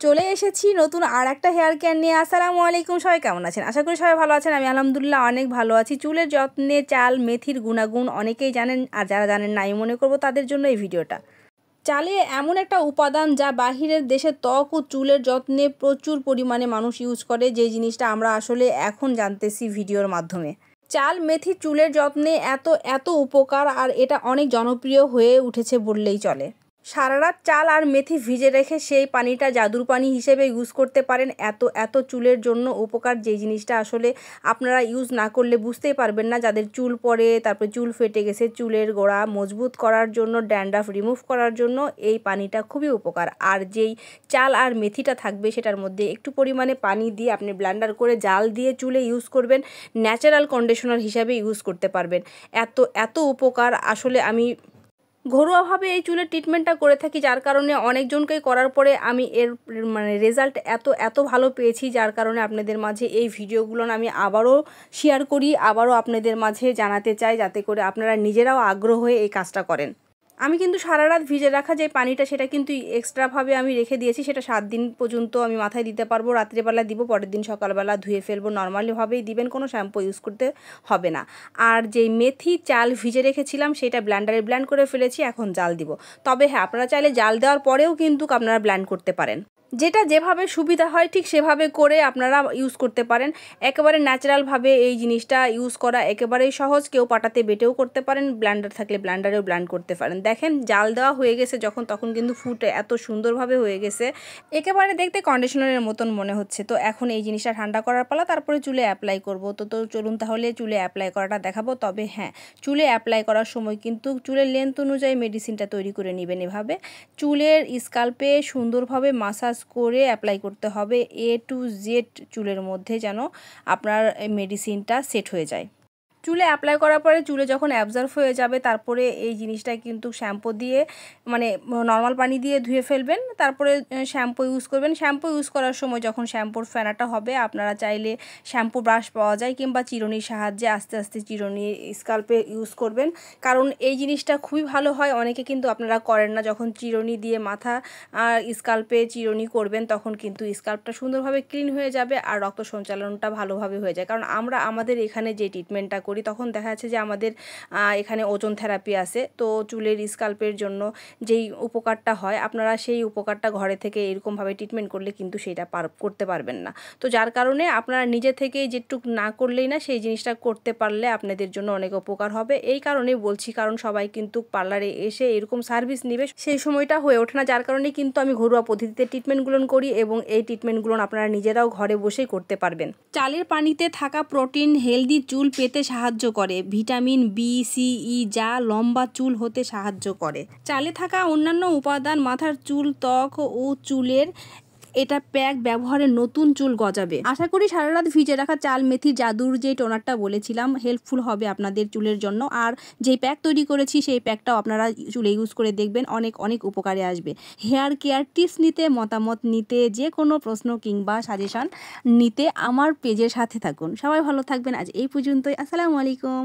চলে এসেছি নতুন আর একটা হেয়ার কেয়ার নিয়ে। আসসালামু আলাইকুম, সবাই কেমন আছেন? আশা করি সবাই ভালো আছেন। আমি আলহামদুলিল্লাহ অনেক ভালো আছি। চুলের যত্নে চাল মেথির গুণাগুণ অনেকেই জানেন, আর যারা জানেন না আমি মনে করব তাদের জন্য এই ভিডিওটা। চালে এমন একটা উপাদান যা বাহিরের দেশে ত্বক ও চুলের যত্নে প্রচুর পরিমাণে মানুষ ইউজ করে, যে জিনিসটা আমরা আসলে এখন জানতেছি ভিডিওর মাধ্যমে। চাল মেথি চুলের যত্নে এত এত উপকার, আর এটা অনেক জনপ্রিয় হয়ে উঠেছে বললেই চলে। সারা রাত চাল আর মেথি ভিজে রেখে সেই পানিটা জাদুর পানি হিসেবে ইউজ করতে পারেন। এত এত চুলের জন্য উপকার, যে জিনিসটা আসলে আপনারা ইউজ না করলে বুঝতেই পারবেন না। যাদের চুল পড়ে, তারপরে চুল ফেটে গেছে, চুলের গোড়া মজবুত করার জন্য, ড্যান্ড্রাফ রিমুভ করার জন্য এই পানিটা খুবই উপকার। আর যেই চাল আর মেথিটা থাকবে সেটার মধ্যে একটু পরিমাণে পানি দিয়ে আপনি ব্লেন্ডার করে জাল দিয়ে চুলে ইউজ করবেন, ন্যাচারাল কন্ডিশনার হিসাবে ইউজ করতে পারবেন। এত এত উপকার আসলে আমি ঘরোয়াভাবে এই চুলের ট্রিটমেন্টটা করে থাকি, যার কারণে অনেকজনকেই করার পরে আমি এর রেজাল্ট এত এত ভালো পেয়েছি, যার কারণে আপনাদের মাঝে এই ভিডিওগুলো আমি আবারও শেয়ার করি, আবারও আপনাদের মাঝে জানাতে চাই, যাতে করে আপনারা নিজেরাও আগ্রহ হয়ে এই কাজটা করেন। আমি কিন্তু সারা রাত ভিজে রাখা যে পানিটা, সেটা কিন্তু এক্সট্রাভাবে আমি রেখে দিয়েছি। সেটা 7 দিন পর্যন্ত আমি মাথায় দিতে পারবো, রাত্রেবেলা দিব, পরের দিন সকালবেলা ধুয়ে ফেলবো। নর্মালিভাবেই দিবেন, কোনো শ্যাম্পু ইউজ করতে হবে না। আর যেই মেথি চাল ভিজে রেখেছিলাম সেটা ব্লেন্ডারে ব্লেন্ড করে ফেলেছি, এখন জাল দিব। তবে হ্যাঁ, আপনারা চাইলে জাল দেওয়ার পরেও কিন্তু আপনারা ব্লেন্ড করতে পারেন। যেটা যেভাবে সুবিধা হয় ঠিক সেভাবে করে আপনারা ইউজ করতে পারেন। একেবারে ন্যাচারালভাবে এই জিনিসটা ইউজ করা একেবারেই সহজ। কেউ পাটাতে বেটেও করতে পারেন, ব্লেন্ডার থাকলে ব্লেন্ডারেও ব্লেন্ড করতে পারেন। দেখেন জাল দেওয়া হয়ে গেছে যখন, তখন কিন্তু ফুটে এত সুন্দরভাবে হয়ে গেছে, একেবারে দেখতে কন্ডিশনারের মতন মনে হচ্ছে। তো এখন এই জিনিসটা ঠান্ডা করার পালা, তারপরে চুলে অ্যাপ্লাই করব। তো চলুন তাহলে চুলে অ্যাপ্লাই করাটা দেখাবো। তবে হ্যাঁ, চুলে অ্যাপ্লাই করার সময় কিন্তু চুলের লেন্থ অনুযায়ী মেডিসিনটা তৈরি করে নেবেন। এভাবে চুলের স্কাল্পে সুন্দরভাবে মাসাজ করে অ্যাপ্লাই করতে হবে, A to Z চুলের মধ্যে, যেন আপনার মেডিসিনটা সেট হয়ে যায়। চুলে অ্যাপ্লাই করার পরে চুলে যখন অ্যাবজর্ব হয়ে যাবে, তারপরে এই জিনিসটা কিন্তু শ্যাম্পু দিয়ে, মানে নর্মাল পানি দিয়ে ধুয়ে ফেলবেন। তারপরে শ্যাম্পু ইউজ করবেন। শ্যাম্পু ইউজ করার সময় যখন শ্যাম্পুর ফেনাটা হবে, আপনারা চাইলে শ্যাম্পু ব্রাশ পাওয়া যায়, কিংবা চিরুনির সাহায্যে আস্তে আস্তে চিরুনি স্কাল্পে ইউজ করবেন। কারণ এই জিনিসটা খুবই ভালো হয়। অনেকে কিন্তু আপনারা করেন না, যখন চিরুনি দিয়ে মাথা আর স্কাল্পে চিরুনি করবেন তখন কিন্তু স্কাল্পটা সুন্দরভাবে ক্লিন হয়ে যাবে, আর রক্ত সঞ্চালনটা ভালোভাবে হয়ে যায়। কারণ আমরা আমাদের এখানে যে ট্রিটমেন্টটা করি, তখন দেখা যাচ্ছে যে আমাদের এখানে ওজন থেরাপি আছে। তো চুলের স্কাল্পের জন্য যেই উপকারটা হয়, আপনারা সেই উপকারটা ঘরে থেকে এরকমভাবে ট্রিটমেন্ট করলে কিন্তু সেটা করতে পারবেন না। তো যার কারণে আপনারা নিজে থেকেই যেটুক না করলেই না, সেই জিনিসটা করতে পারলে আপনাদের জন্য অনেক উপকার হবে। এই কারণেই বলছি, কারণ সবাই কিন্তু পার্লারে এসে এরকম সার্ভিস নেবে সেই সময়টা হয়ে ওঠে না, যার কারণে কিন্তু আমি ঘরোয়া পদ্ধতিতে ট্রিটমেন্টগুলো করি, এবং এই ট্রিটমেন্টগুলো আপনারা নিজেরাও ঘরে বসেই করতে পারবেন। চালের পানিতে থাকা প্রোটিন হেলদি চুল পেতে সাহায্য করে, ভিটামিন বি, সি, ই, যা লম্বা চুল হতে সাহায্য করে। চালে থাকা অন্যান্য উপাদান মাথার চুল, ত্বক ও চুলের এটা প্যাক ব্যবহারে নতুন চুল গজাবে। আশা করি সারা রাত ভিজে রাখা চাল মেথির জাদুর যে টোনারটা বলেছিলাম হেল্পফুল হবে আপনাদের চুলের জন্য। আর যেই প্যাক তৈরি করেছি সেই প্যাকটাও আপনারা চুলে ইউজ করে দেখবেন, অনেক অনেক উপকারে আসবে। হেয়ার কেয়ার টিপস নিতে, মতামত নিতে, যে কোনো প্রশ্ন কিংবা সাজেশন নিতে আমার পেজের সাথে থাকুন। সবাই ভালো থাকবেন। আজ এই পর্যন্তই। আসসালামু আলাইকুম।